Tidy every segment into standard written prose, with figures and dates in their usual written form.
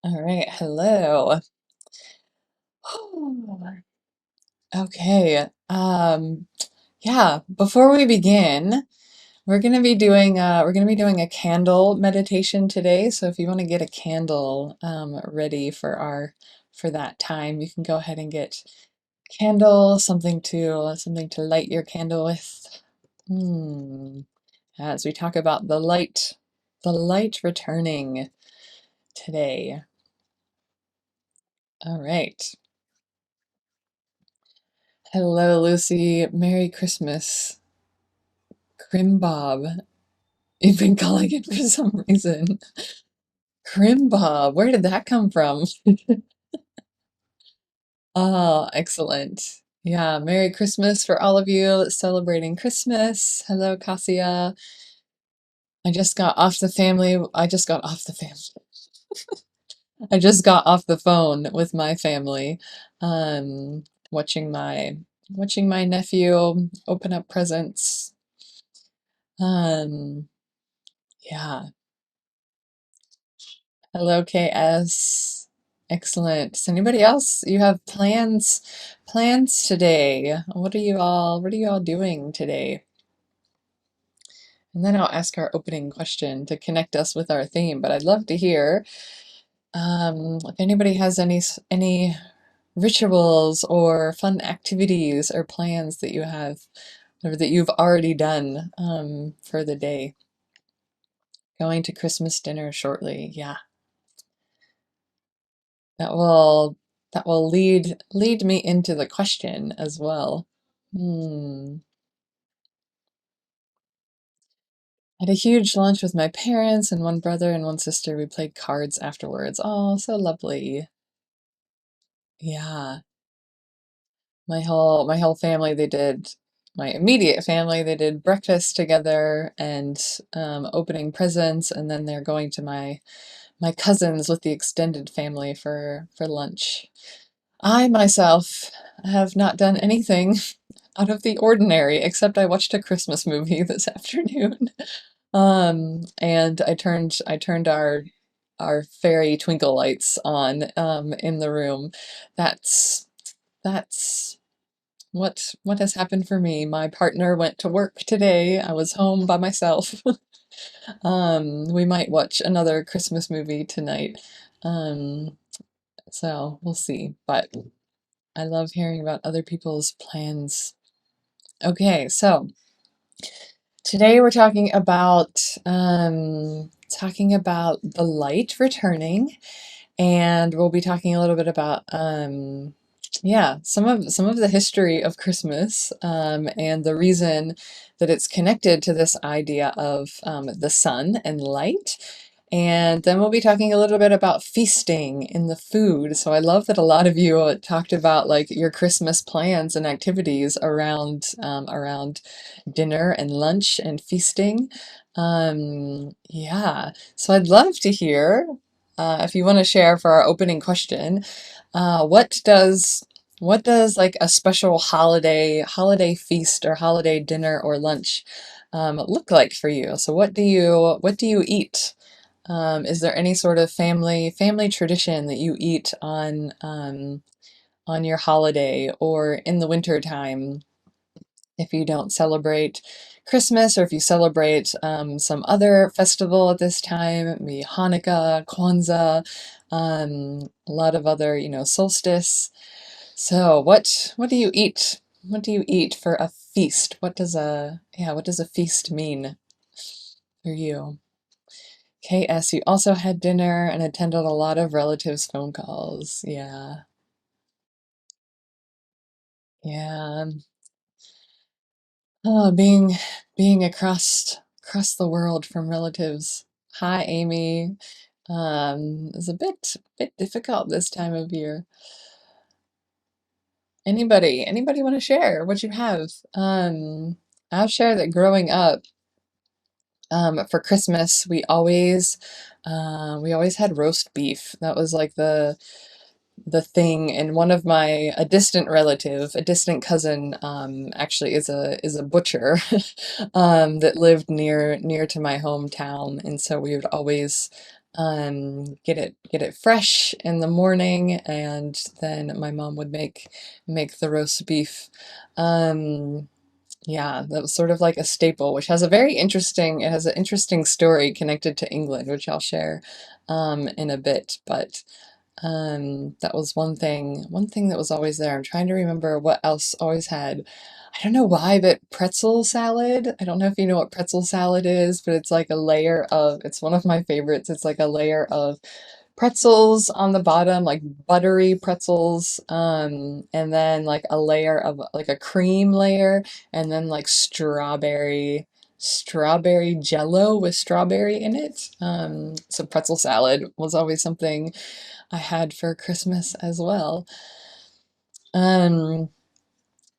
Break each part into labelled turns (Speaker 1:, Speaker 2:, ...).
Speaker 1: All right, hello. Okay. Yeah, before we begin, we're gonna be doing a candle meditation today. So if you want to get a candle ready for our for that time, you can go ahead and get candle, something to light your candle with. Hmm. As we talk about the light returning today. All right. Hello, Lucy. Merry Christmas. Crimbob. You've been calling it for some reason. Crimbob. Where did that come from? Oh, excellent. Yeah, Merry Christmas for all of you celebrating Christmas. Hello, Cassia. I just got off the family. I just got off the family. I just got off the phone with my family, um, watching my nephew open up presents. Um, yeah. Hello, KS. Excellent. Does anybody else, you have plans today? What are you all doing today? And then I'll ask our opening question to connect us with our theme, but I'd love to hear if anybody has any rituals or fun activities or plans that you have or that you've already done for the day. Going to Christmas dinner shortly. Yeah. That will lead me into the question as well. Hmm. Had a huge lunch with my parents and one brother and one sister. We played cards afterwards. Oh, so lovely. Yeah. My whole family, my immediate family, they did breakfast together and opening presents, and then they're going to my cousins with the extended family for lunch. I myself have not done anything out of the ordinary, except I watched a Christmas movie this afternoon. And I turned our fairy twinkle lights on in the room. That's that's what has happened for me. My partner went to work today. I was home by myself. We might watch another Christmas movie tonight. Um, so we'll see. But I love hearing about other people's plans. Okay, so today we're talking about the light returning, and we'll be talking a little bit about yeah, some of the history of Christmas, and the reason that it's connected to this idea of the sun and light. And then we'll be talking a little bit about feasting in the food. So I love that a lot of you talked about like your Christmas plans and activities around dinner and lunch and feasting. Yeah, so I'd love to hear if you want to share for our opening question, what does like a special holiday feast or holiday dinner or lunch look like for you? So what do you eat? Is there any sort of family tradition that you eat on your holiday or in the winter time if you don't celebrate Christmas or if you celebrate some other festival at this time, maybe Hanukkah, Kwanzaa, a lot of other, solstice. So what do you eat? What do you eat for a feast? What does a feast mean for you? KS, you also had dinner and attended a lot of relatives' phone calls. Yeah. Yeah. Oh, being across the world from relatives. Hi, Amy. Is a bit difficult this time of year. Anybody want to share what you have? I'll share that growing up, for Christmas, we always had roast beef. That was like the thing. And one of a distant relative, a distant cousin, actually is a butcher, that lived near to my hometown, and so we would always Get it fresh in the morning, and then my mom would make the roast beef. Um, yeah, that was sort of like a staple, which has a very interesting, it has an interesting story connected to England, which I'll share in a bit. But that was one thing that was always there. I'm trying to remember what else always had. I don't know why, but pretzel salad. I don't know if you know what pretzel salad is, but it's like a layer of, it's one of my favorites. It's like a layer of pretzels on the bottom, like buttery pretzels, and then like a layer of like a cream layer, and then like strawberry jello with strawberry in it. So pretzel salad was always something I had for Christmas as well. Um,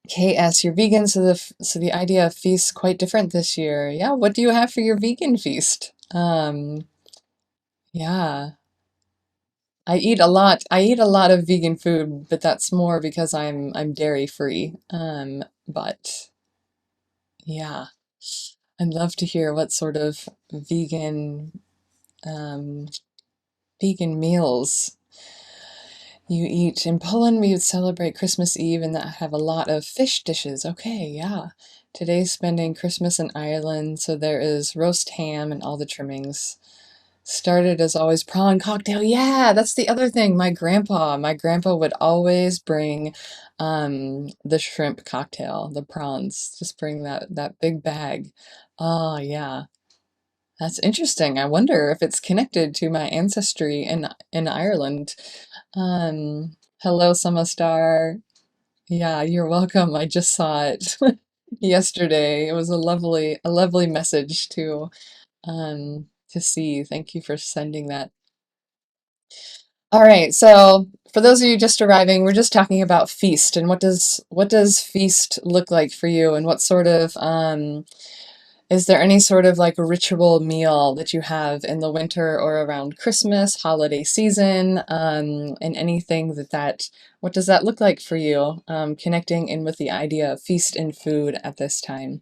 Speaker 1: KS, you're vegan, so the idea of feast's quite different this year. Yeah, what do you have for your vegan feast? Yeah. I eat a lot of vegan food, but that's more because I'm dairy free. But yeah, I'd love to hear what sort of um vegan meals you eat. In Poland, we would celebrate Christmas Eve and that have a lot of fish dishes. Okay, yeah. Today's spending Christmas in Ireland, so there is roast ham and all the trimmings. Started as always prawn cocktail. Yeah, that's the other thing. My grandpa would always bring the shrimp cocktail, the prawns. Just bring that big bag. Oh, yeah. That's interesting. I wonder if it's connected to my ancestry in Ireland. Hello, Summer Star. Yeah, you're welcome. I just saw it yesterday. It was a lovely message to see. Thank you for sending that. All right, so for those of you just arriving, we're just talking about feast and what does feast look like for you, and what sort of is there any sort of like ritual meal that you have in the winter or around Christmas, holiday season, and anything what does that look like for you, connecting in with the idea of feast and food at this time?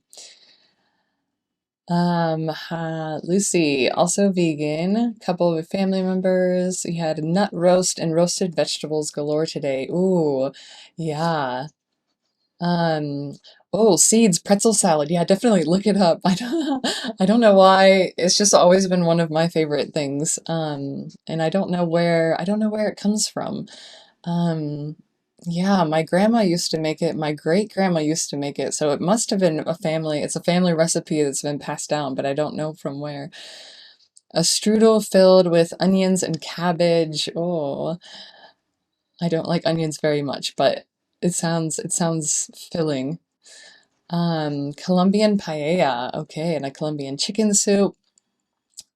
Speaker 1: Lucy, also vegan, couple of family members. We had nut roast and roasted vegetables galore today. Ooh, yeah. Um, oh, seeds, pretzel salad. Yeah, definitely look it up. I don't know why. It's just always been one of my favorite things. And I don't know where it comes from. Um, yeah, my grandma used to make it. My great grandma used to make it. So it must have been it's a family recipe that's been passed down, but I don't know from where. A strudel filled with onions and cabbage. Oh, I don't like onions very much, but it sounds filling. Colombian paella. Okay, and a Colombian chicken soup.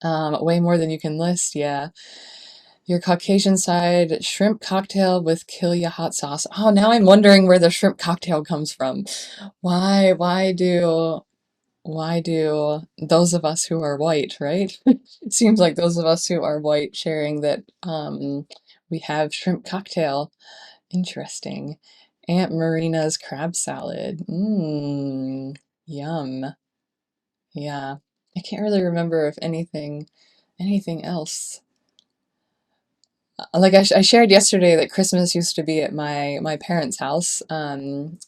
Speaker 1: Way more than you can list, yeah. Your Caucasian side, shrimp cocktail with Killia hot sauce. Oh, now I'm wondering where the shrimp cocktail comes from. Why, why do, why do those of us who are white, right? It seems like those of us who are white sharing that we have shrimp cocktail. Interesting. Aunt Marina's crab salad. Mmm, yum. Yeah. I can't really remember if anything else. Like I shared yesterday that Christmas used to be at my parents' house, and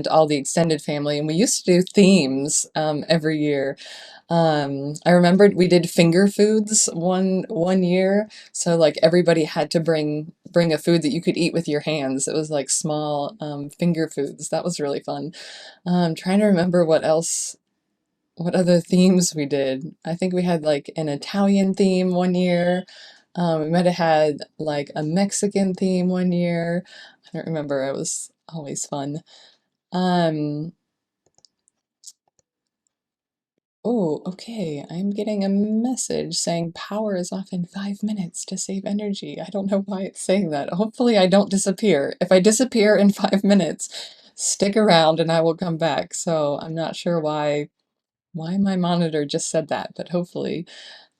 Speaker 1: all the extended family, and we used to do themes every year. I remembered we did finger foods one year, so like everybody had to bring a food that you could eat with your hands. It was like small finger foods. That was really fun. Trying to remember what other themes we did. I think we had like an Italian theme one year. We might have had like a Mexican theme one year. I don't remember. It was always fun. Um, oh, okay. I'm getting a message saying power is off in 5 minutes to save energy. I don't know why it's saying that. Hopefully I don't disappear. If I disappear in 5 minutes, stick around and I will come back. So I'm not sure why my monitor just said that, but hopefully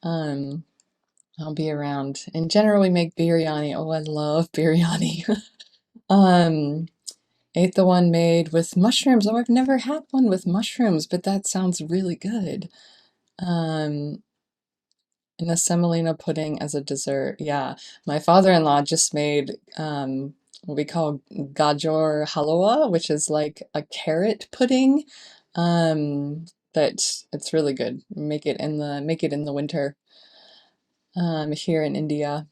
Speaker 1: um I'll be around. In general, we make biryani. Oh, I love biryani. Um, ate the one made with mushrooms. Oh, I've never had one with mushrooms, but that sounds really good. Um, And a semolina pudding as a dessert. Yeah. My father-in-law just made what we call gajar halwa, which is like a carrot pudding. That it's really good. Make it in the winter here in India.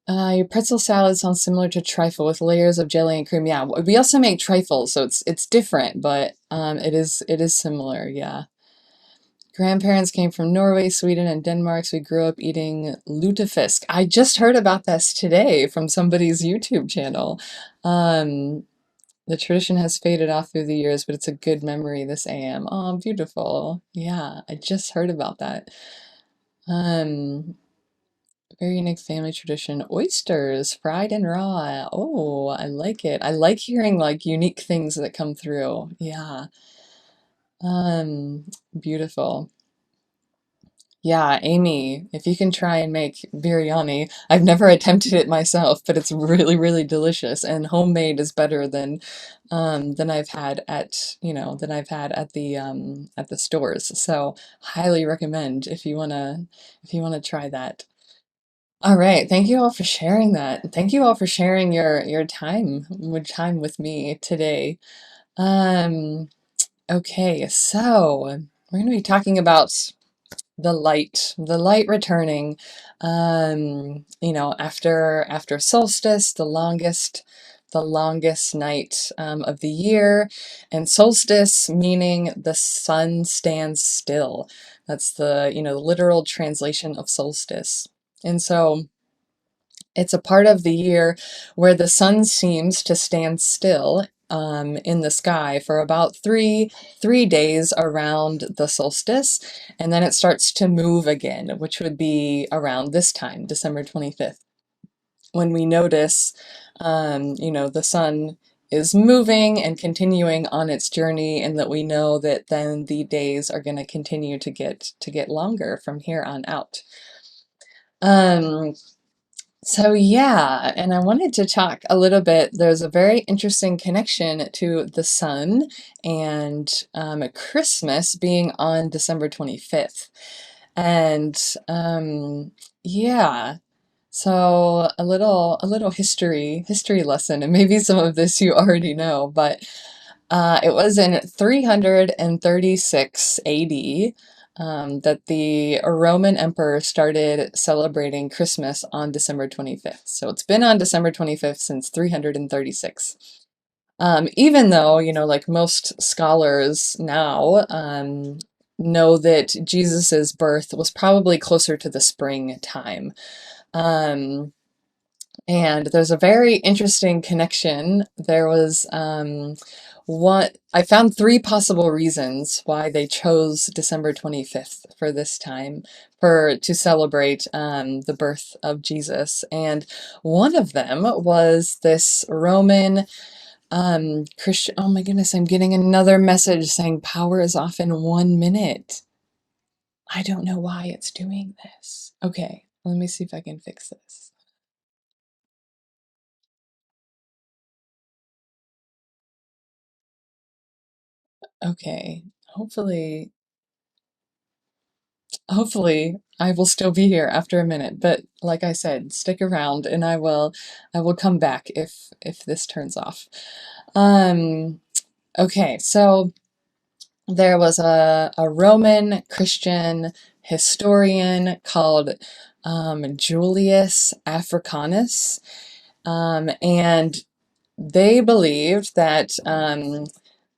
Speaker 1: Your pretzel salad sounds similar to trifle with layers of jelly and cream. Yeah, we also make trifles, so it's different, but it is similar. Yeah. Grandparents came from Norway, Sweden, and Denmark, so we grew up eating lutefisk. I just heard about this today from somebody's YouTube channel. Um, the tradition has faded off through the years, but it's a good memory this AM. Oh, beautiful. Yeah, I just heard about that. Um, very unique family tradition. Oysters, fried and raw. Oh, I like it. I like hearing like unique things that come through. Yeah. Um, Beautiful. Yeah, Amy, if you can try and make biryani, I've never attempted it myself, but it's really, really delicious, and homemade is better than I've had at the stores. So highly recommend if you wanna try that. All right, thank you all for sharing that. Thank you all for sharing your time with me today. Um, okay, so we're going to be talking about the light returning, after solstice, the longest night of the year, and solstice meaning the sun stands still. That's the literal translation of solstice. And so it's a part of the year where the sun seems to stand still in the sky for about three days around the solstice, and then it starts to move again, which would be around this time, December 25th, when we notice, the sun is moving and continuing on its journey, and that we know that then the days are going to continue to get longer from here on out. Um, so yeah, and I wanted to talk a little bit. There's a very interesting connection to the sun and Christmas being on December 25th. And yeah, so a little history lesson, and maybe some of this you already know, but it was in 336 AD that the Roman emperor started celebrating Christmas on December 25th. So it's been on December 25th since 336. Even though, like most scholars now, know that Jesus's birth was probably closer to the spring time. Um, and there's a very interesting connection. There was I found three possible reasons why they chose December 25th for this time to celebrate the birth of Jesus. And one of them was this Roman Christian. Oh my goodness, I'm getting another message saying power is off in 1 minute. I don't know why it's doing this. Okay, let me see if I can fix this. Okay, hopefully I will still be here after a minute, but like I said, stick around and I will come back if this turns off. Um, okay, so there was a Roman Christian historian called Julius Africanus, and they believed that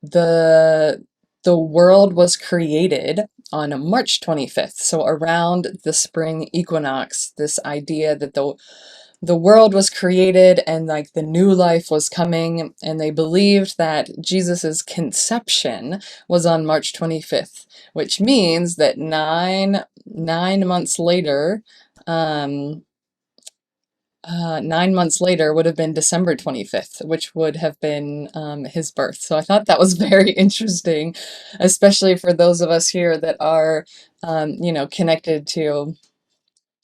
Speaker 1: the the world was created on March 25th, so around the spring equinox. This idea that the world was created and like the new life was coming, and they believed that Jesus's conception was on March 25th, which means that nine months later, um, 9 months later would have been December 25th, which would have been his birth. So I thought that was very interesting, especially for those of us here that are, connected to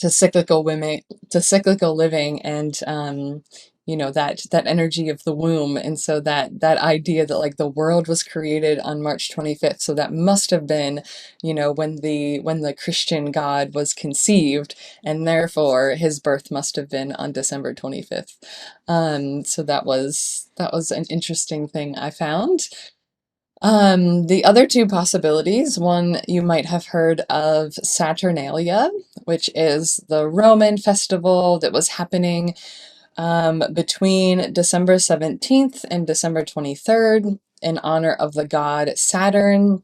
Speaker 1: cyclical women, to cyclical living, and that energy of the womb. And so that idea that like the world was created on March 25th. So that must have been, when the Christian God was conceived, and therefore his birth must have been on December 25th. So that was an interesting thing I found. The other two possibilities, one you might have heard of Saturnalia, which is the Roman festival that was happening between December 17th and December 23rd in honor of the god Saturn.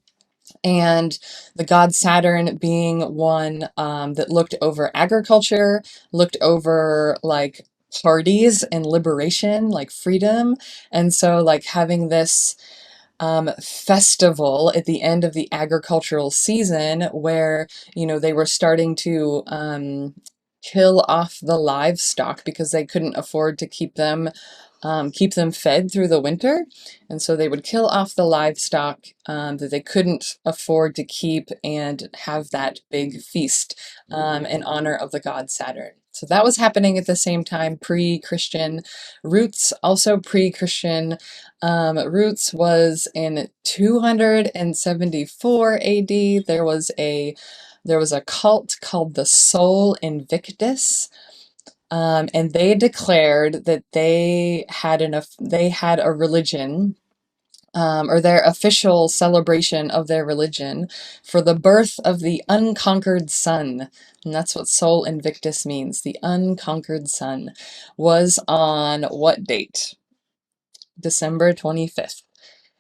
Speaker 1: And the god Saturn being one that looked over agriculture, looked over like parties and liberation, like freedom. And so, like, having this festival at the end of the agricultural season where, they were starting to kill off the livestock because they couldn't afford to keep them fed through the winter. And so they would kill off the livestock that they couldn't afford to keep and have that big feast in honor of the god Saturn. So that was happening at the same time, pre-Christian. Roots, also pre-Christian. Roots was in 274 AD. There was a cult called the Sol Invictus, and they declared that they had a religion, or their official celebration of their religion for the birth of the unconquered sun. And that's what Sol Invictus means. The unconquered sun was on what date? December 25th.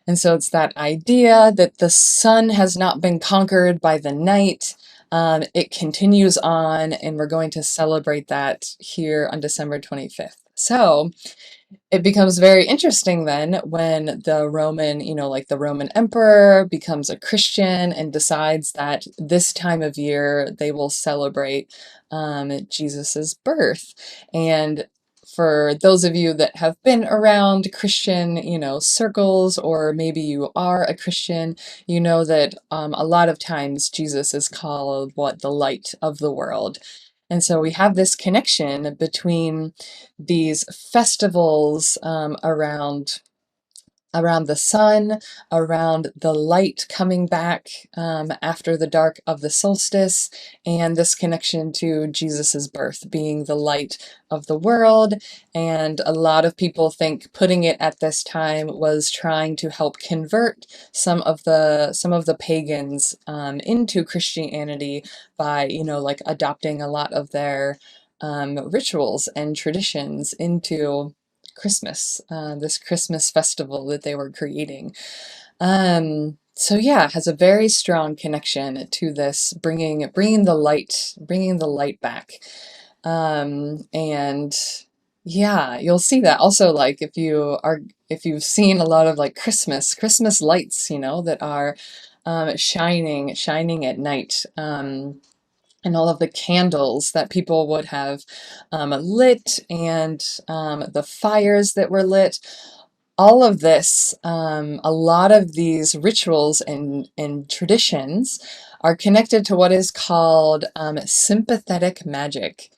Speaker 1: And so it's that idea that the sun has not been conquered by the night. It continues on, and we're going to celebrate that here on December 25th. So it becomes very interesting then when the Roman, like the Roman emperor becomes a Christian and decides that this time of year they will celebrate Jesus's birth. And for those of you that have been around Christian, circles, or maybe you are a Christian, you know that a lot of times Jesus is called the light of the world. And so we have this connection between these festivals around the sun, around the light coming back after the dark of the solstice, and this connection to Jesus's birth being the light of the world. And a lot of people think putting it at this time was trying to help convert some of the pagans into Christianity by, like adopting a lot of their rituals and traditions into Christmas, this Christmas festival that they were creating. So yeah, it has a very strong connection to this bringing the light back. And yeah, you'll see that also, like if you've seen a lot of like Christmas lights, that are shining at night. And all of the candles that people would have lit, and the fires that were lit. All of this, a lot of these rituals and traditions are connected to what is called sympathetic magic.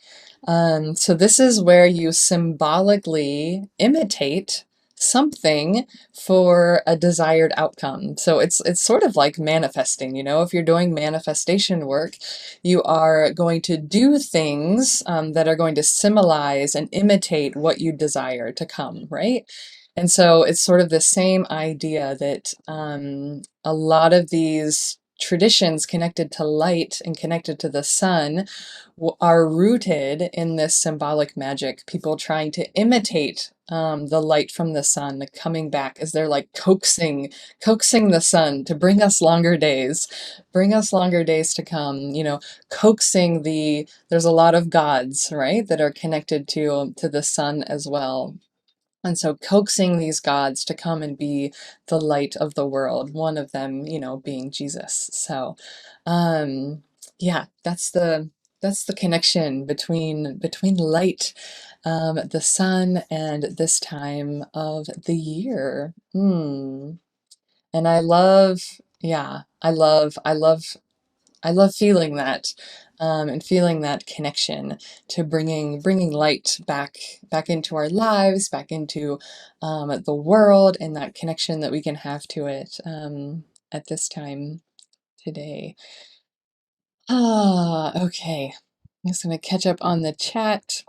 Speaker 1: So this is where you symbolically imitate something for a desired outcome. So it's sort of like manifesting, if you're doing manifestation work, you are going to do things that are going to symbolize and imitate what you desire to come, right? And so it's sort of the same idea that a lot of these traditions connected to light and connected to the sun are rooted in this symbolic magic. People trying to imitate the light from the sun coming back as they're like coaxing the sun to bring us longer days to come. Coaxing there's a lot of gods, right, that are connected to the sun as well. And so coaxing these gods to come and be the light of the world, one of them, being Jesus. So, yeah, that's the connection between light, the sun, and this time of the year. And I love, yeah, I love I love feeling that, and feeling that connection to bringing light back into our lives, back into the world, and that connection that we can have to it at this time today. Okay. I'm just gonna catch up on the chat.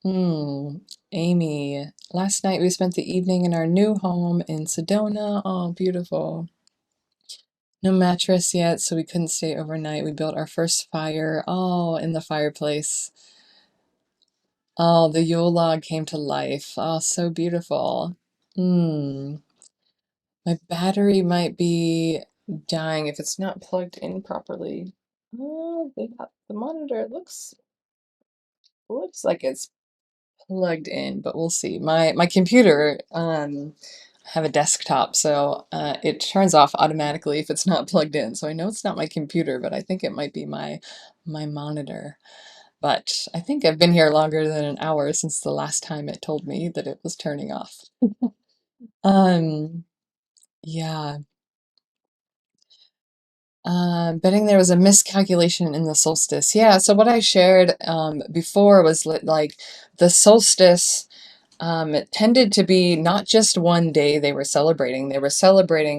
Speaker 1: Hmm. Amy, last night we spent the evening in our new home in Sedona. Oh, beautiful. No mattress yet, so we couldn't stay overnight. We built our first fire, oh, in the fireplace. Oh, the Yule log came to life. Oh, so beautiful. Hmm. My battery might be dying if it's not plugged in properly. Oh, the monitor looks like it's plugged in, but we'll see. My computer, I have a desktop, so it turns off automatically if it's not plugged in. So I know it's not my computer, but I think it might be my monitor. But I think I've been here longer than an hour since the last time it told me that it was turning off. Um, yeah. Betting there was a miscalculation in the solstice. Yeah, so what I shared before was like the solstice. It tended to be not just one day they were celebrating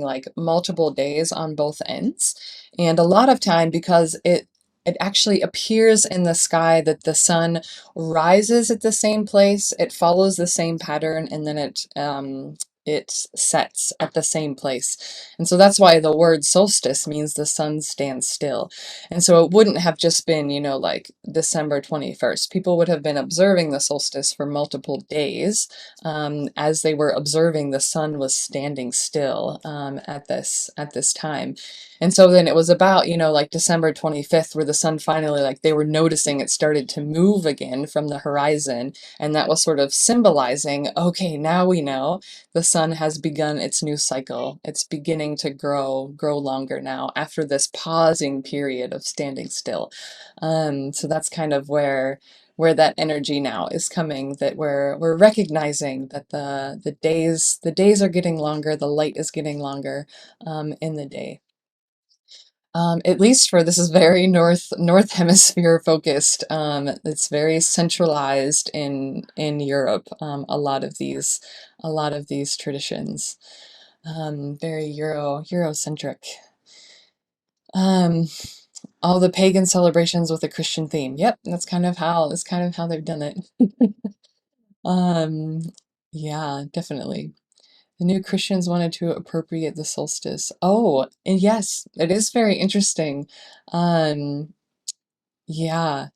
Speaker 1: like multiple days on both ends. And a lot of time because it actually appears in the sky that the sun rises at the same place, it follows the same pattern, and then it sets at the same place. And so that's why the word solstice means the sun stands still. And so it wouldn't have just been, like December 21st. People would have been observing the solstice for multiple days. As they were observing, the sun was standing still at this time. And so then it was about, like December 25th, where the sun finally, like they were noticing it started to move again from the horizon. And that was sort of symbolizing, okay, now we know the sun has begun its new cycle. It's beginning to grow longer now after this pausing period of standing still. So that's kind of where that energy now is coming, that we're recognizing that the days are getting longer, the light is getting longer in the day. At least for this is very north hemisphere focused. It's very centralized in Europe. A lot of these traditions, very Eurocentric. Um, all the pagan celebrations with a Christian theme. Yep, that's kind of how they've done it. Um, yeah, definitely. The new Christians wanted to appropriate the solstice. Oh, and yes, it is very interesting. Um, yeah,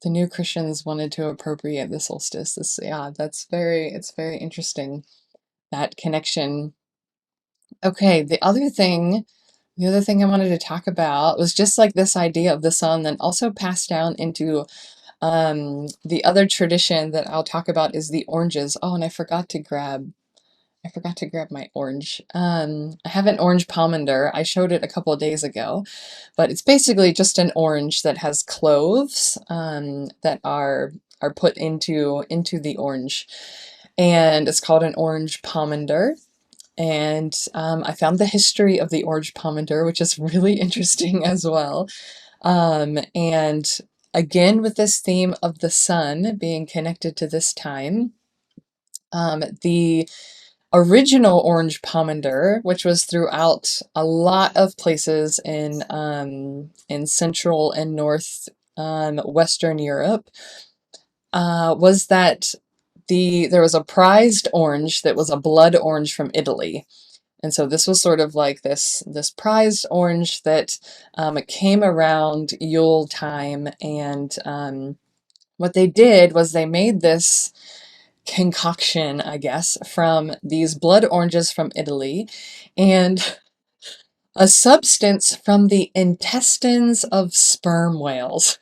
Speaker 1: the new Christians wanted to appropriate the solstice. Yeah, it's very interesting, that connection. Okay, the other thing I wanted to talk about was just like this idea of the sun, then also passed down into the other tradition that I'll talk about is the oranges. Oh, and I forgot to grab my orange. I have an orange pomander. I showed it a couple of days ago, but it's basically just an orange that has cloves that are put into the orange, and it's called an orange pomander. And I found the history of the orange pomander, which is really interesting as well. And again, with this theme of the sun being connected to this time, the original orange pomander, which was throughout a lot of places in Central and North Western Europe, was that there was a prized orange that was a blood orange from Italy. And so this was sort of like this prized orange that it came around Yule time, and what they did was they made this concoction, I guess, from these blood oranges from Italy and a substance from the intestines of sperm whales.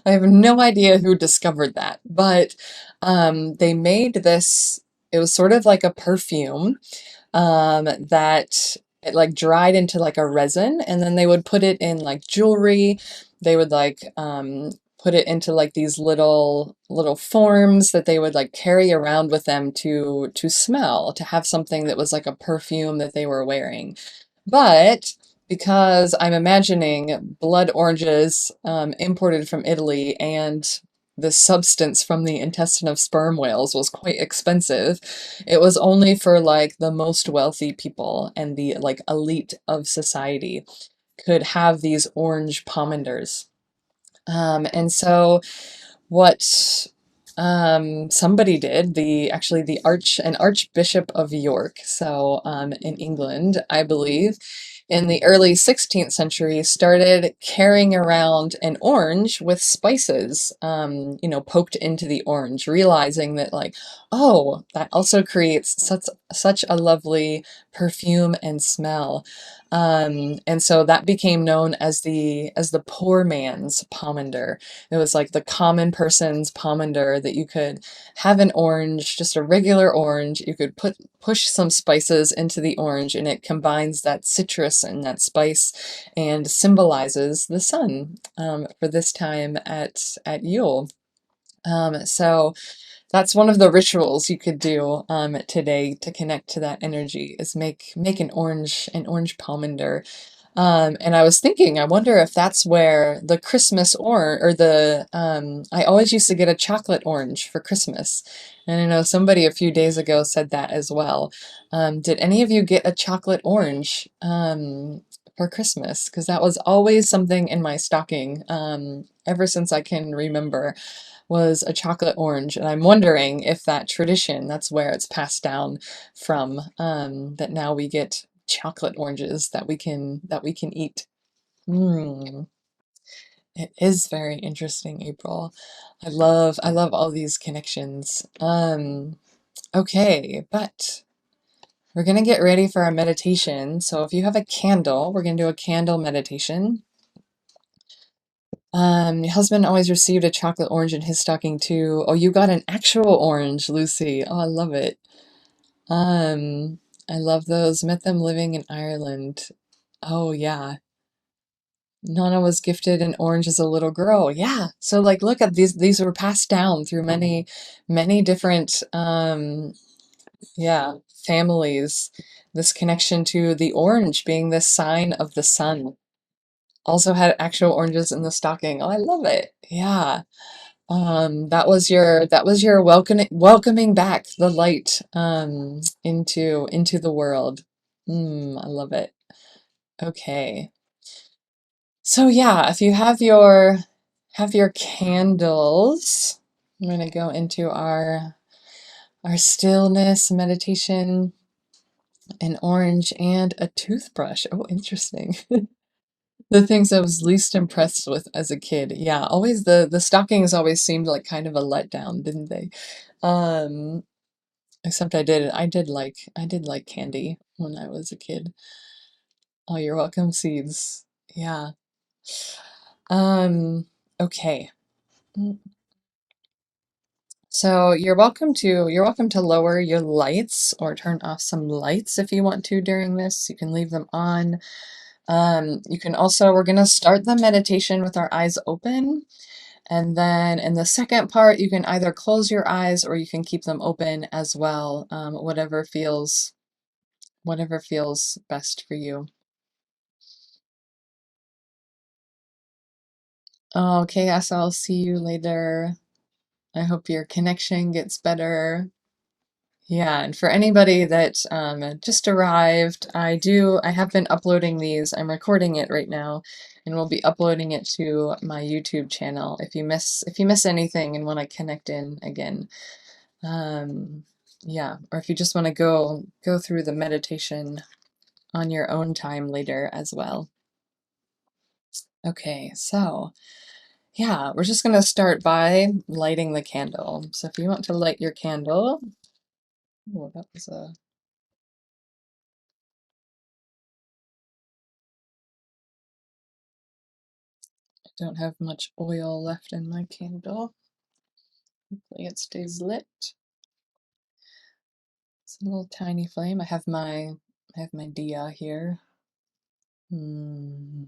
Speaker 1: I have no idea who discovered that, but they made this, it was sort of like a perfume that it like dried into like a resin, and then they would put it in like jewelry. They would like put it into like these little forms that they would like carry around with them to smell, to have something that was like a perfume that they were wearing. But because I'm imagining blood oranges imported from Italy, and the substance from the intestine of sperm whales was quite expensive. It was only for like the most wealthy people and the like elite of society could have these orange pomanders. And so what somebody did, an archbishop of York, so in England, I believe, in the early 16th century, started carrying around an orange with spices, poked into the orange, realizing that like, oh, that also creates such a lovely perfume and smell. And so that became known as the poor man's pomander. It was like the common person's pomander, that you could have an orange, just a regular orange. You could push some spices into the orange, and it combines that citrus and that spice and symbolizes the sun for this time at Yule. So that's one of the rituals you could do today to connect to that energy, is make an orange pomander. And I was thinking, I wonder if that's where the Christmas I always used to get a chocolate orange for Christmas. And I know somebody a few days ago said that as well. Did any of you get a chocolate orange for Christmas? Because that was always something in my stocking ever since I can remember, was a chocolate orange. And I'm wondering if that tradition, that's where it's passed down from, that now we get chocolate oranges that we can eat. Mm, it is very interesting, April. I love all these connections. Okay, but we're gonna get ready for our meditation. So if you have a candle, we're gonna do a candle meditation. Your husband always received a chocolate orange in his stocking too. Oh, you got an actual orange, Lucy. Oh, I love it. Um, I love those. Met them living in Ireland. Oh, yeah. Nana was gifted an orange as a little girl. Yeah. So like look at these were passed down through many different yeah, families. This connection to the orange being this sign of the sun. Also had actual oranges in the stocking. Oh, I love it. Yeah. That was your welcoming back the light into the world. I love it. Okay. So yeah, if you have your candles, I'm gonna go into our stillness meditation, an orange and a toothbrush. Oh, interesting. The things I was least impressed with as a kid. Yeah, always the stockings always seemed like kind of a letdown, didn't they? Um, Except I did like candy when I was a kid. Oh, you're welcome, seeds. Yeah. Okay. Mm. So you're welcome to lower your lights or turn off some lights if you want to during this. You can leave them on. You can also, we're gonna start the meditation with our eyes open. And then in the second part, you can either close your eyes or you can keep them open as well. Whatever feels best for you. Okay, yes, I'll see you later. I hope your connection gets better. Yeah, and for anybody that just arrived, I have been uploading these. I'm recording it right now, and we'll be uploading it to my YouTube channel. If you miss anything and want to connect in again, um, yeah, or if you just want to go through the meditation on your own time later as well. Okay, so yeah, we're just gonna start by lighting the candle. So if you want to light your candle, oh, I don't have much oil left in my candle. Hopefully it stays lit. It's a little tiny flame. I have my dia here. Hmm.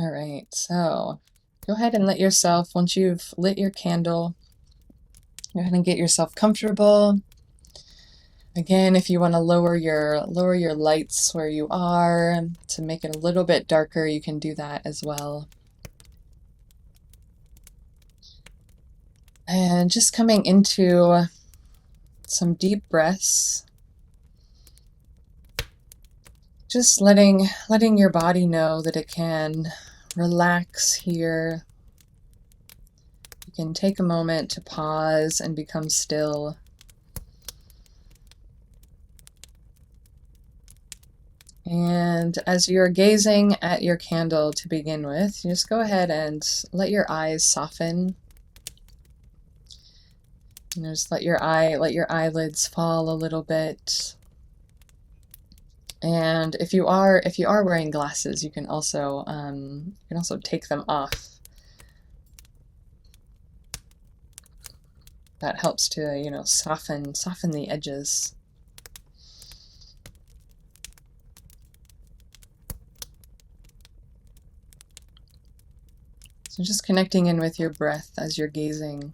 Speaker 1: All right, so go ahead and let yourself, once you've lit your candle, go ahead and get yourself comfortable. Again, if you want to lower your lights where you are to make it a little bit darker, you can do that as well. And just coming into some deep breaths. Just letting your body know that it can relax here. You can take a moment to pause and become still. And as you're gazing at your candle to begin with, you just go ahead and let your eyes soften. Just let your eyelids fall a little bit. And if you are wearing glasses, you can also take them off. That helps to, soften the edges. So just connecting in with your breath as you're gazing.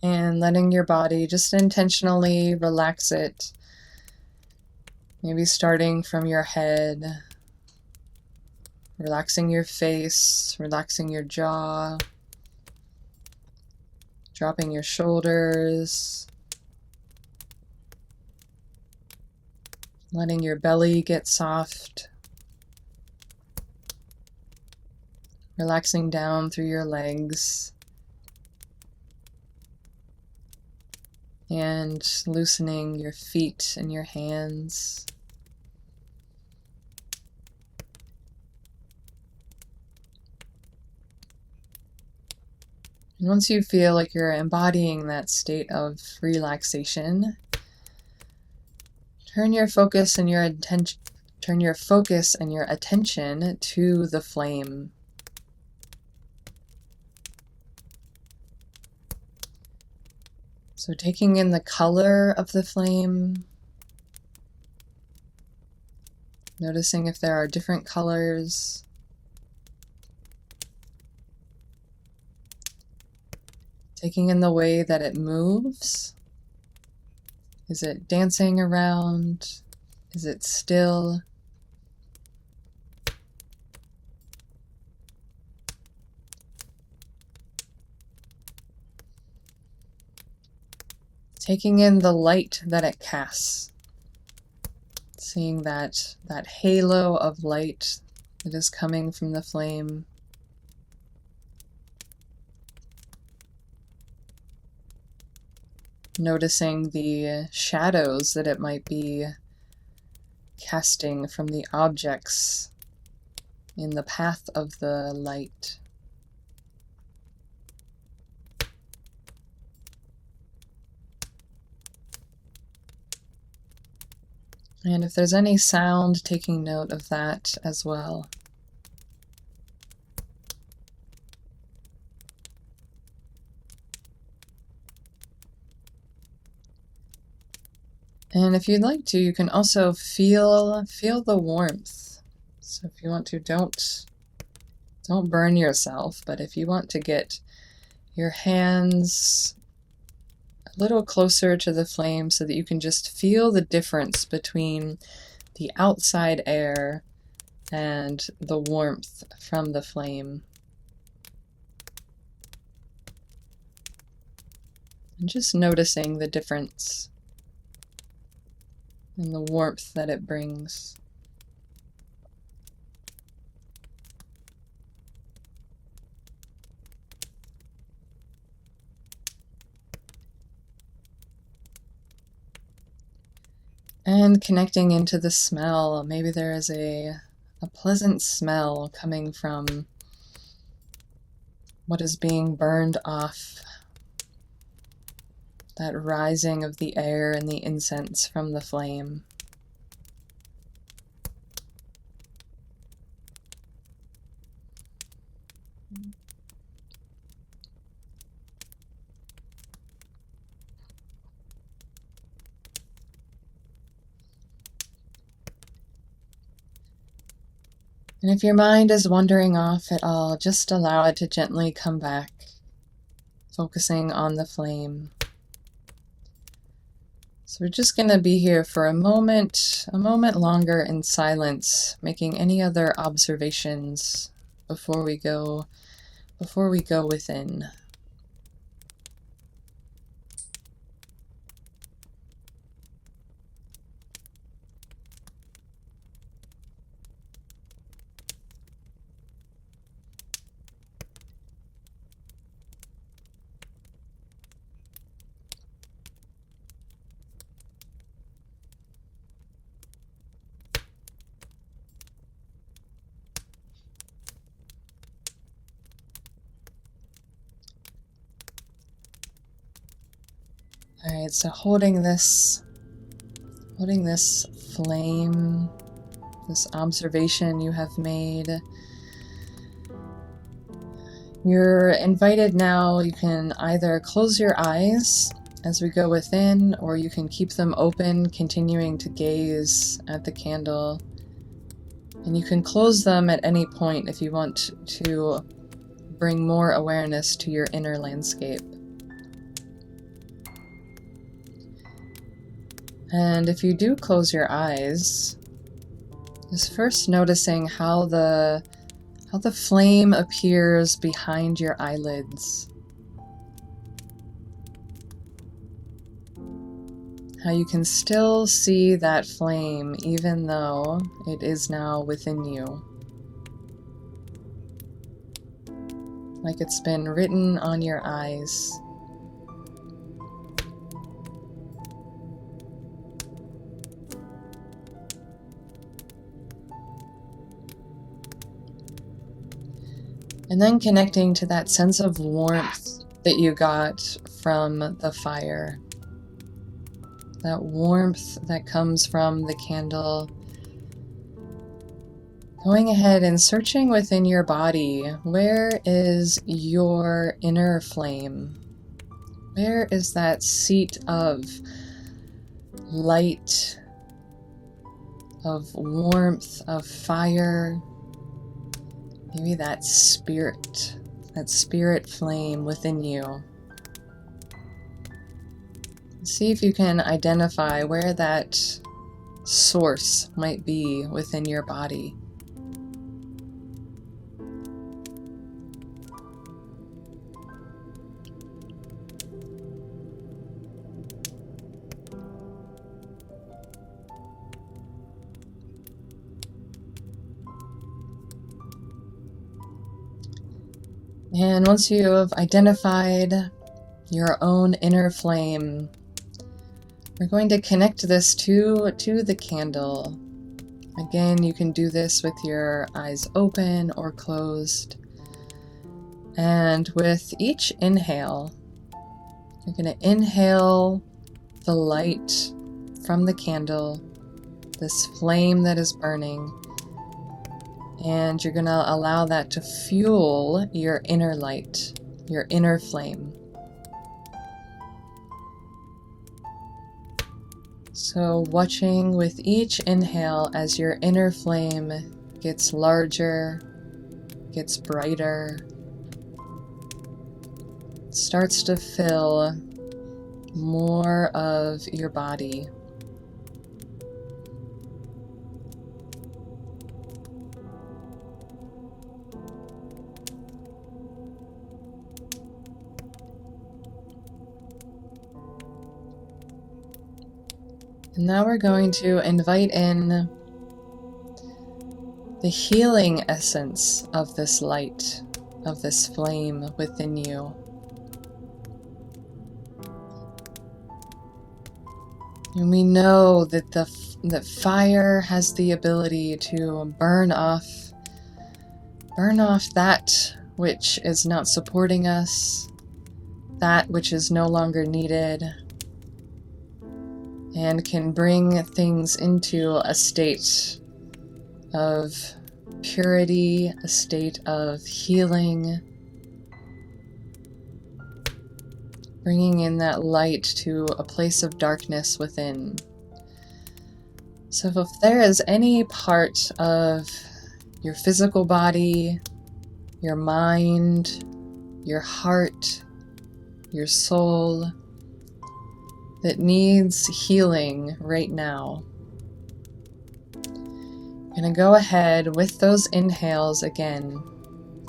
Speaker 1: And letting your body just intentionally relax it. Maybe starting from your head, relaxing your face, relaxing your jaw, dropping your shoulders, letting your belly get soft, relaxing down through your legs. And loosening your feet and your hands. And once you feel like you're embodying that state of relaxation, turn your focus and your attention to the flame. So taking in the color of the flame, noticing if there are different colors. Taking in the way that it moves. Is it dancing around? Is it still? Taking in the light that it casts, seeing that halo of light that is coming from the flame. Noticing the shadows that it might be casting from the objects in the path of the light. And if there's any sound, taking note of that as well. And if you'd like to, you can also feel the warmth. So if you want to, don't burn yourself, but if you want to get your hands a little closer to the flame so that you can just feel the difference between the outside air and the warmth from the flame. And just noticing the difference in the warmth that it brings. And connecting into the smell. Maybe there is a pleasant smell coming from what is being burned off. That rising of the air and the incense from the flame. And if your mind is wandering off at all, just allow it to gently come back. focusing on the flame. So we're just going to be here for a moment longer in silence, making any other observations before we go within. All right, so holding this flame, this observation you have made, you're invited now. You can either close your eyes as we go within, or you can keep them open, continuing to gaze at the candle. And you can close them at any point if you want to bring more awareness to your inner landscape. And if you do close your eyes, just first noticing how the flame appears behind your eyelids. How you can still see that flame even though it is now within you. Like it's been written on your eyes. And then connecting to that sense of warmth that you got from the fire. That warmth that comes from the candle. Going ahead and searching within your body, where is your inner flame? Where is that seat of light, of warmth, of fire? Maybe that spirit flame within you. See if you can identify where that source might be within your body. And once you have identified your own inner flame, we're going to connect this to the candle. Again, you can do this with your eyes open or closed. And with each inhale, you're going to inhale the light from the candle, this flame that is burning. And you're going to allow that to fuel your inner light, your inner flame. So watching with each inhale as your inner flame gets larger, gets brighter, starts to fill more of your body. And now we're going to invite in the healing essence of this light, of this flame within you. And we know that that fire has the ability to burn off that which is not supporting us, that which is no longer needed, and can bring things into a state of purity, a state of healing, bringing in that light to a place of darkness within. So if there is any part of your physical body, your mind, your heart, your soul that needs healing right now. I'm going to go ahead with those inhales again,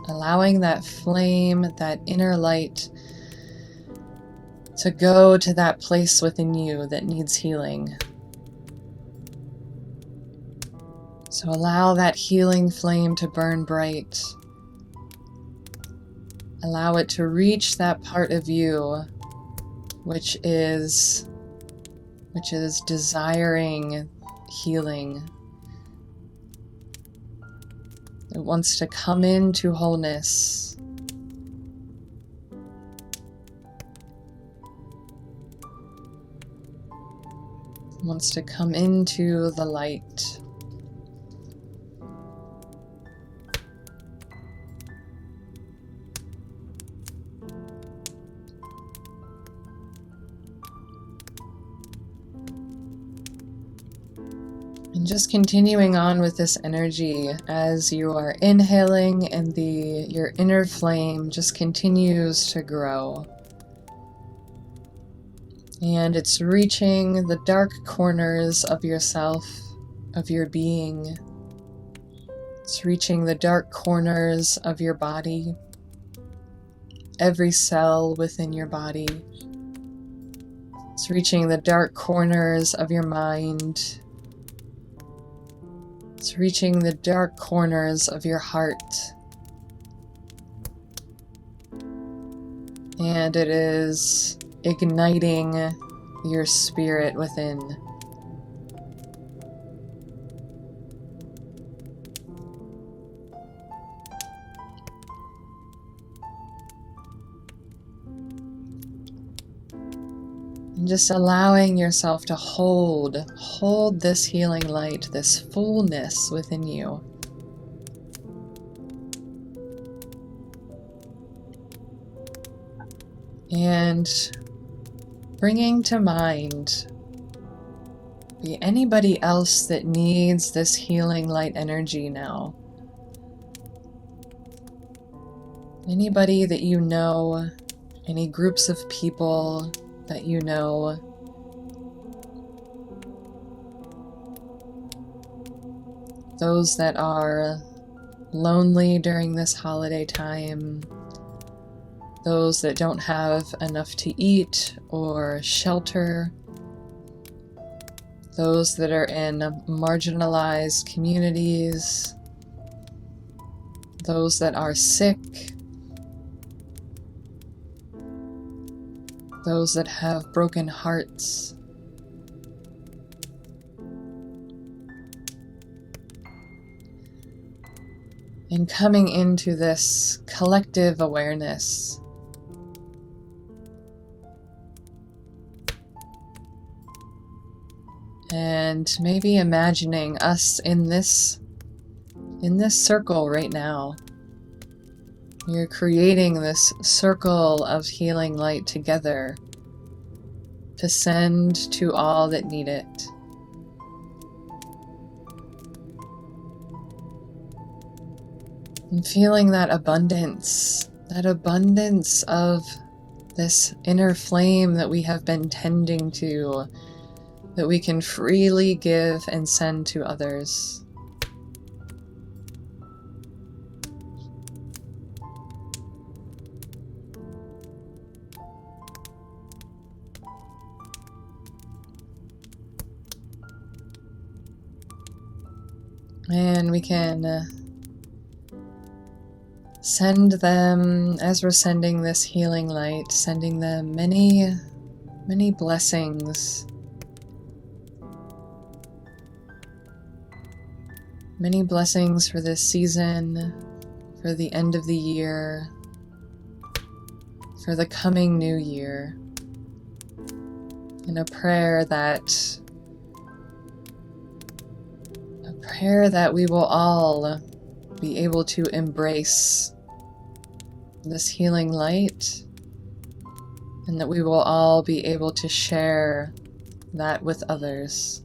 Speaker 1: allowing that flame, that inner light, to go to that place within you that needs healing. So allow that healing flame to burn bright. Allow it to reach that part of you which is desiring healing. It wants to come into wholeness. It wants to come into the light. And just continuing on with this energy as you are inhaling and your inner flame just continues to grow. And it's reaching the dark corners of yourself, of your being. It's reaching the dark corners of your body, every cell within your body. It's reaching the dark corners of your mind. It's reaching the dark corners of your heart. And it is igniting your spirit within. And just allowing yourself to hold this healing light, this fullness within you. And bringing to mind anybody else that needs this healing light energy now. Anybody that you know, any groups of people that you know. Those that are lonely during this holiday time. Those that don't have enough to eat or shelter. Those that are in marginalized communities. Those that are sick. Those that have broken hearts. And coming into this collective awareness. And maybe imagining us in this circle right now. You're creating this circle of healing light together to send to all that need it. And feeling that abundance of this inner flame that we have been tending to, that we can freely give and send to others. And we can send them, as we're sending this healing light, sending them many, many blessings. Many blessings for this season, for the end of the year, for the coming new year. And a prayer that we will all be able to embrace this healing light, and that we will all be able to share that with others.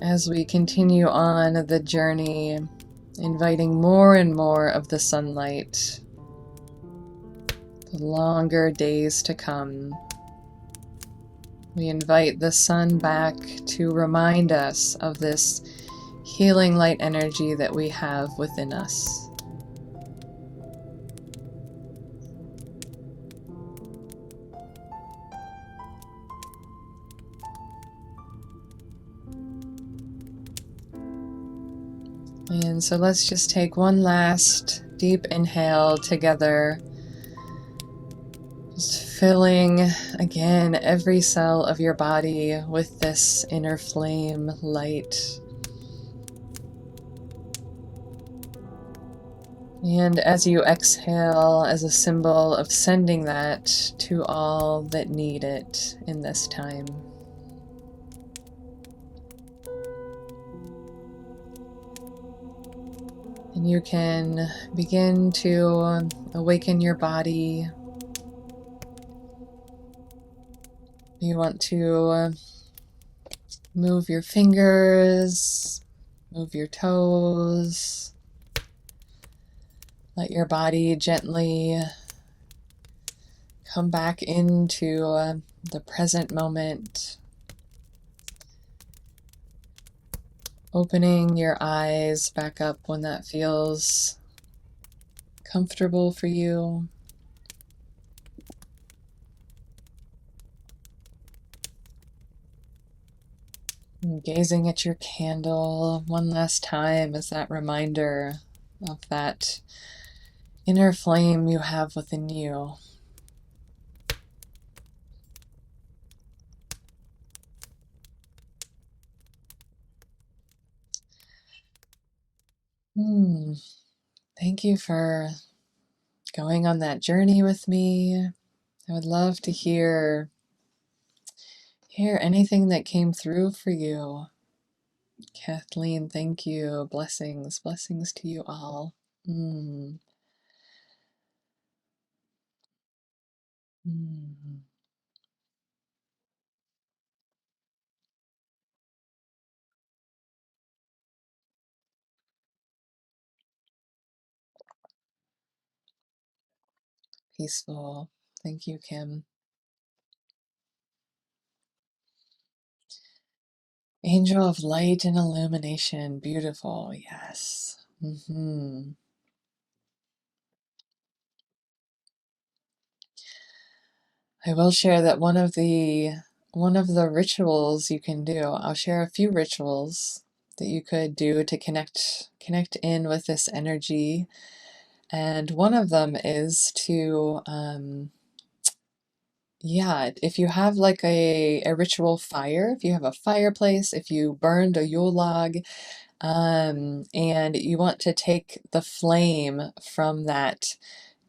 Speaker 1: As we continue on the journey inviting more and more of the sunlight, the longer days to come. We invite the sun back to remind us of this healing light energy that we have within us. And so let's just take one last deep inhale together. Just filling again every cell of your body with this inner flame light. And as you exhale, as a symbol of sending that to all that need it in this time. And you can begin to awaken your body. You want to move your fingers, move your toes. Let your body gently come back into the present moment. Opening your eyes back up when that feels comfortable for you. And gazing at your candle one last time as that reminder of that inner flame you have within you. Thank you for going on that journey with me. I would love to hear anything that came through for you. Kathleen, thank you. Blessings to you all. Mm. Mm. Peaceful. Thank you, Kim. Angel of light and illumination. Beautiful. Yes. I will share that one of the rituals you can do. I'll share a few rituals that you could do to connect in with this energy. And one of them is to if you have like a ritual fire, if you have a fireplace, if you burned a Yule log, and you want to take the flame from that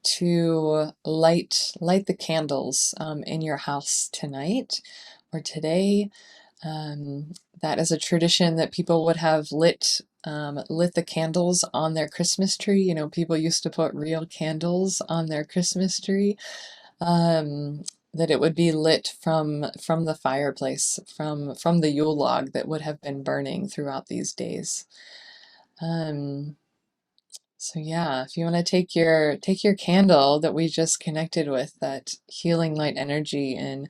Speaker 1: to light the candles in your house tonight or today. That is a tradition that people would have lit the candles on their Christmas tree. You know, people used to put real candles on their Christmas tree. That it would be lit from the fireplace, from the Yule log that would have been burning throughout these days. So yeah, if you want to take your candle that we just connected with, that healing light energy, and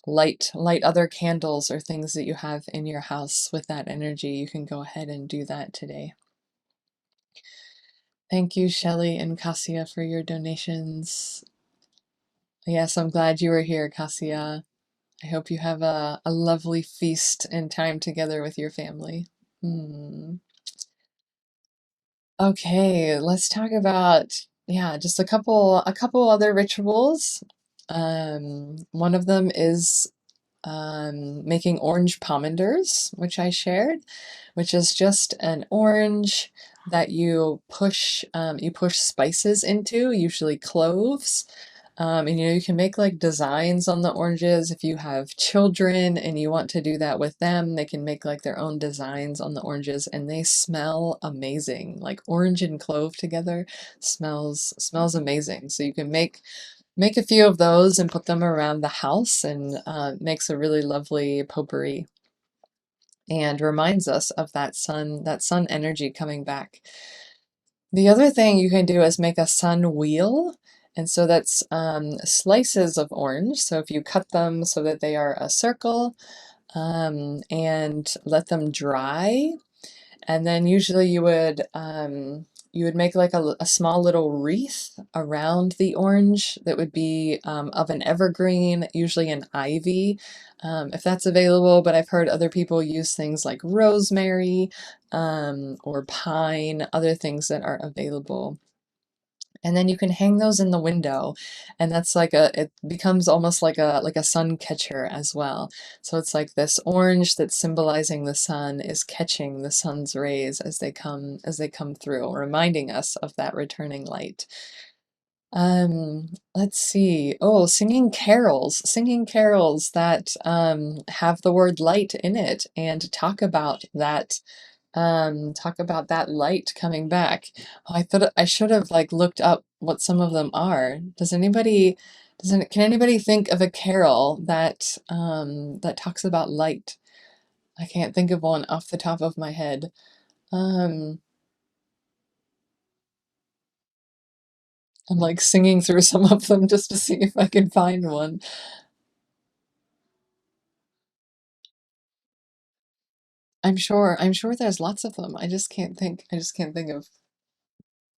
Speaker 1: light other candles or things that you have in your house with that energy, you can go ahead and do that today. Thank you, Shelley and Cassia, for your donations. Yes, I'm glad you were here, Cassia. I hope you have a lovely feast and time together with your family. Okay, let's talk about, just a couple other rituals. One of them is making orange pomanders, which I shared, which is just an orange that you push spices into, usually cloves. And you can make like designs on the oranges. If you have children and you want to do that with them, they can make like their own designs on the oranges, and they smell amazing. Like orange and clove together smells amazing. So you can make a few of those and put them around the house, and makes a really lovely potpourri. and reminds us of that sun energy coming back. The other thing you can do is make a sun wheel. And so that's slices of orange. So if you cut them so that they are a circle, and let them dry, and then usually you would make like a small little wreath around the orange that would be of an evergreen, usually an ivy, if that's available. But I've heard other people use things like rosemary, or pine, other things that are available. And then you can hang those in the window, and that's like it becomes almost like a sun catcher as well. So it's like this orange that's symbolizing the sun is catching the sun's rays as they come through, reminding us of that returning light. Let's see. Oh, singing carols that have the word light in it and talk about that light coming back. Oh, I thought I should have like looked up what some of them are. Can anybody think of a carol that that talks about light? I can't think of one off the top of my head. Um, I'm like singing through some of them just to see if I can find one. I'm sure there's lots of them. I just can't think of.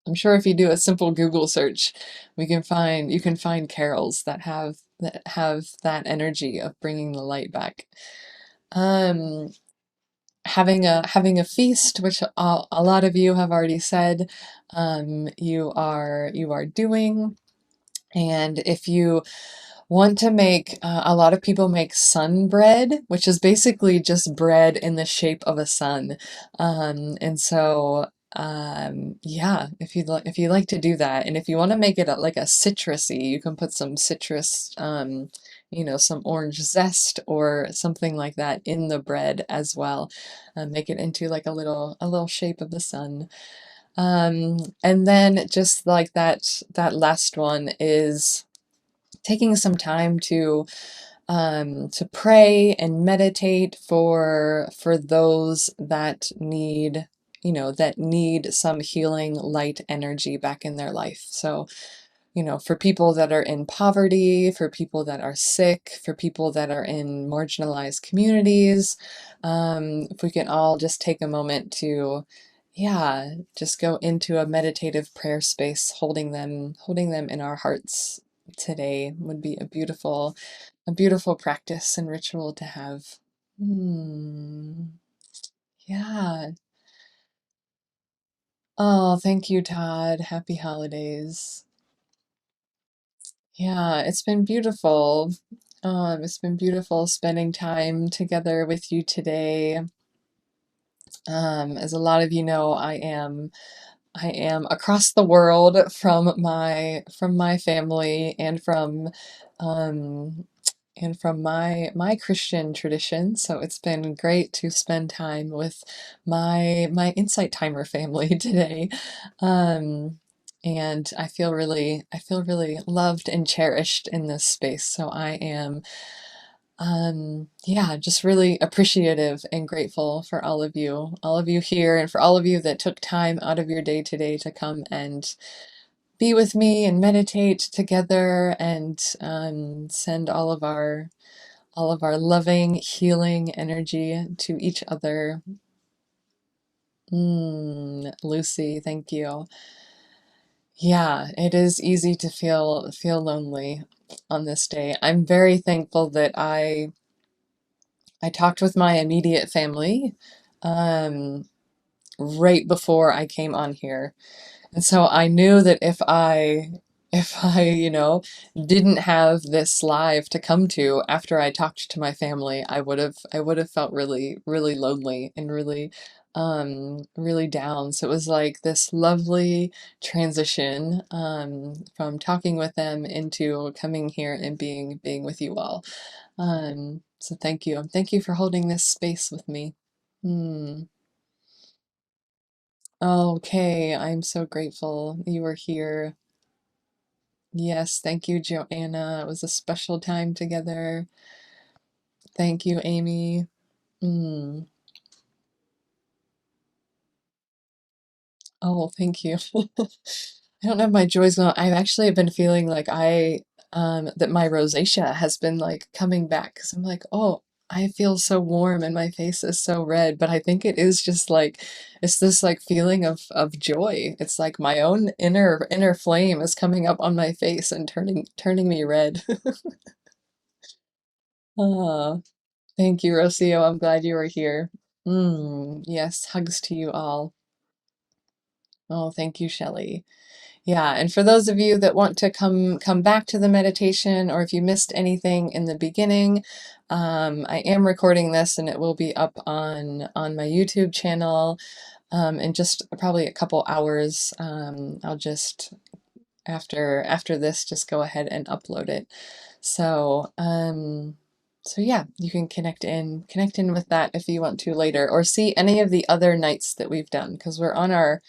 Speaker 1: I'm sure if you do a simple Google search, you can find carols that have that energy of bringing the light back. Um, having a feast, which a lot of you have already said, you are doing, and if you want to make, a lot of people make sun bread, which is basically just bread in the shape of a sun. And so, yeah, if you like to do that, and if you want to make it like a citrusy, you can put some citrus, some orange zest or something like that in the bread as well. Make it into like a little shape of the sun. And then just like that last one is taking some time to pray and meditate for those that need, that need some healing light energy back in their life. So, for people that are in poverty, for people that are sick, for people that are in marginalized communities, if we can all just take a moment to, yeah, just go into a meditative prayer space, holding them in our hearts today would be a beautiful practice and ritual to have. Hmm. Yeah. Oh, thank you, Todd. Happy holidays. Yeah, it's been beautiful. It's been beautiful spending time together with you today. As a lot of you know, I am across the world from my family um, and from my Christian tradition. So it's been great to spend time with my Insight Timer family today. Um, and I feel really loved and cherished in this space. So I am yeah, just really appreciative and grateful for all of you here, and for all of you that took time out of your day today to come and be with me and meditate together, and send all of our loving, healing energy to each other. Lucy, thank you. Yeah, it is easy to feel lonely on this day. I'm very thankful that I talked with my immediate family um, right before I came on here. And so I knew that if I, didn't have this live to come to after I talked to my family, I would have felt really, really lonely and really, really down. So it was like this lovely transition, from talking with them into coming here and being with you all. So thank you. Thank you for holding this space with me. Hmm. Okay, I'm so grateful you were here. Yes, thank you, Joanna. It was a special time together. Thank you, Amy. Mm. Oh, well, thank you. I don't know if my joy's not. I've actually been feeling like that my rosacea has been like coming back because I'm like, oh, I feel so warm and my face is so red. But I think it is just like it's this like feeling of joy. It's like my own inner flame is coming up on my face and turning me red. Ah, thank you, Rocio. I'm glad you were here. Yes, hugs to you all. Oh, thank you, Shelley. Yeah, and for those of you that want to come back to the meditation, or if you missed anything in the beginning, I am recording this and it will be up on my YouTube channel in just probably a couple hours. I'll just after this just go ahead and upload it. So so yeah, you can connect in with that if you want to later, or see any of the other nights that we've done because we're on our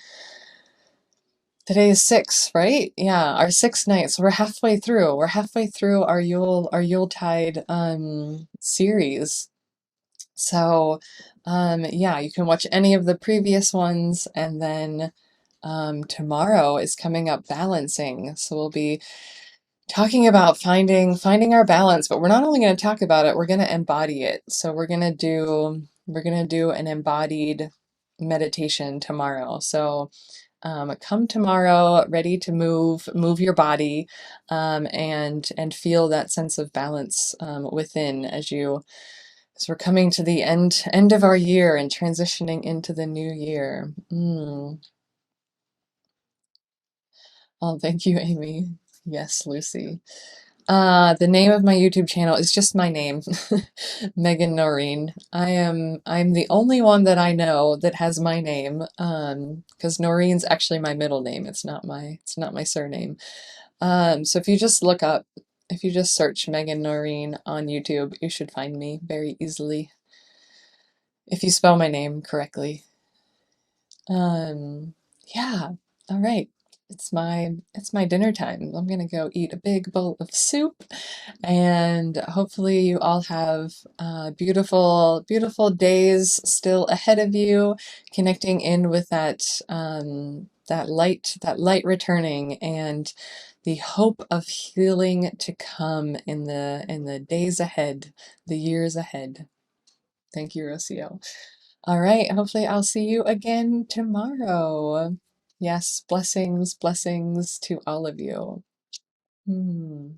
Speaker 1: today is six, right? Yeah, our sixth night. So we're halfway through. We're halfway through our Yuletide series. So yeah, you can watch any of the previous ones, and then tomorrow is coming up balancing. So we'll be talking about finding our balance, but we're not only going to talk about it, we're going to embody it. So we're going to do an embodied meditation tomorrow. So come tomorrow ready to move your body, and feel that sense of balance within as we're coming to the end of our year and transitioning into the new year. Oh, thank you, Amy. Yes, Lucy. The name of my YouTube channel is just my name, Meghan Noreen. I'm the only one that I know that has my name, because Noreen's actually my middle name. It's not my surname. So if you just search Meghan Noreen on YouTube, you should find me very easily if you spell my name correctly. Um, yeah. All right. It's my dinner time. I'm gonna go eat a big bowl of soup, and hopefully you all have beautiful, beautiful days still ahead of you, connecting in with that light returning, and the hope of healing to come in the days ahead, the years ahead. Thank you, Rocio. All right, hopefully I'll see you again tomorrow. Yes, blessings, blessings to all of you. Hmm.